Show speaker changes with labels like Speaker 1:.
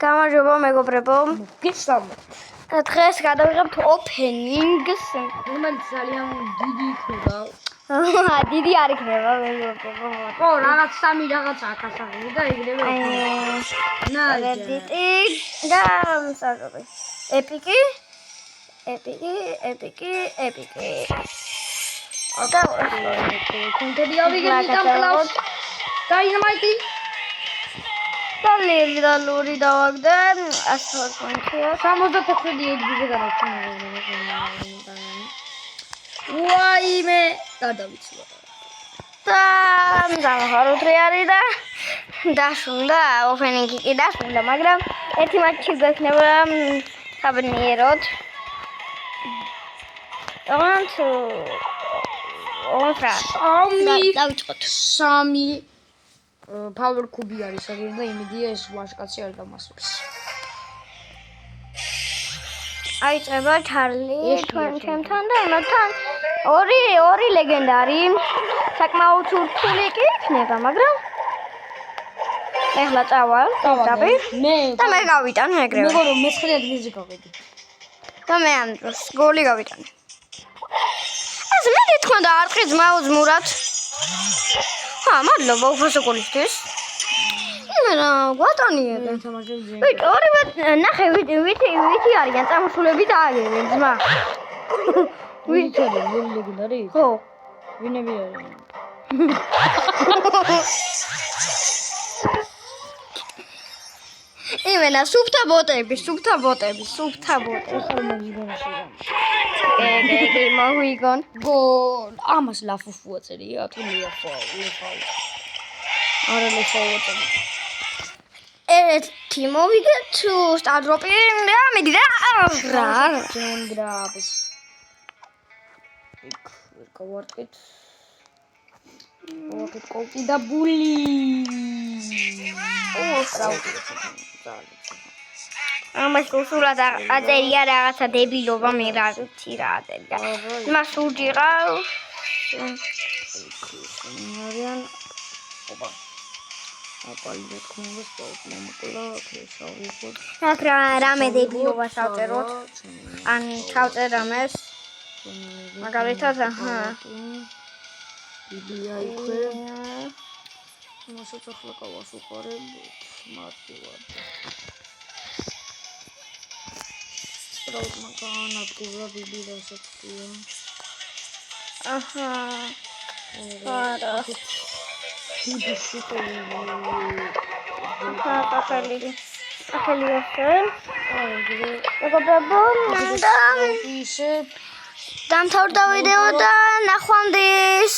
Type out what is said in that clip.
Speaker 1: გამარჯობა მეგობრებო.
Speaker 2: გესალმებით.
Speaker 1: დღეს გადავიღებთ ოპენინგს.
Speaker 2: რომელიც ძალიან დიდი იქნება.
Speaker 1: დიდი არ იქნება მეგობრებო.
Speaker 2: ო, რაღაც სამი რაღაცა ახასაღები და იგივე
Speaker 1: ნაიჭი და მსაგები. ეპიკი. და
Speaker 2: კონტენტი ავიგებთ ამ კლავს. დაინამაიტი.
Speaker 1: და ლური დავაგდე 100 პონტია.
Speaker 2: 74 ეგრიზე გადავწყვეტ. ვაიმე, გადავიცვა.
Speaker 1: და გამახაროთ რეალი და დაშუნდა ოპენინგი კი დაშუნდა, მაგრამ ერთი მატჩი გვექნება საბნიეროდ. დავიწყოთ.
Speaker 2: სამი power cube არის აგერ და იმედია ეს ვაშკაცი არ დამასვეს.
Speaker 1: აიწყება ჩარლი ჩვენთან და იმათთან ორი ლეგენდარი საკმაოდ რთული კი იქნება, მაგრამ ეხლა წავალ და მე გავიტან ეგრევე.
Speaker 2: მეგობრებო, მე-9 ადგილზე გავედი.
Speaker 1: და მე ამ დროს გოლი გავიტანე. ეს მე გითხოვდა არტყი ძმაუძმურად. მადლობა უფასო გოლისთვის. იმენა გვატანიებე. ვით ორივე ნახე ვითი არიან წამოსულები და აგერენ ძმა.
Speaker 2: ვით არის ლეგენდარი?
Speaker 1: ხო.
Speaker 2: ვინები არიან?
Speaker 1: იმენა სუფთა ბოტები. კი, მოიგონ.
Speaker 2: გოლ. ამას ლაფუფუ აწერია, თუ ლეფაუ. არა ლეფაუ აწერია.
Speaker 1: ერთი მოვიგეთ თუ სტადროპი და მედი და რა
Speaker 2: ჯენგრაბს. იქ ვერ გავარტყით. ოქეთ კოლტი და ბული.
Speaker 1: ამას უსულად აწერია რაღაცა დებილობა მე რა ვიცი რა აწერია. მას უჯიღავ.
Speaker 2: არიან ოპა. აპალიდეთ ხმოს მომკლა ქეშავიყო.
Speaker 1: აქ რამე დებილობა შავწეროთ. ან ჩავწერ რამეს. მაგალითად აჰა.
Speaker 2: ბიბლია იქვე. მოსაც ახლა ყავას უყარებ მარტივად. სპრაუტ მაგანადგურა ბიბლიასაც.
Speaker 1: აჰა. არა.
Speaker 2: დიდი სიტყვი.
Speaker 1: ახალი ახალია. მეგობრებო, და დამთავრდა ვიდეო და ნახვამდის.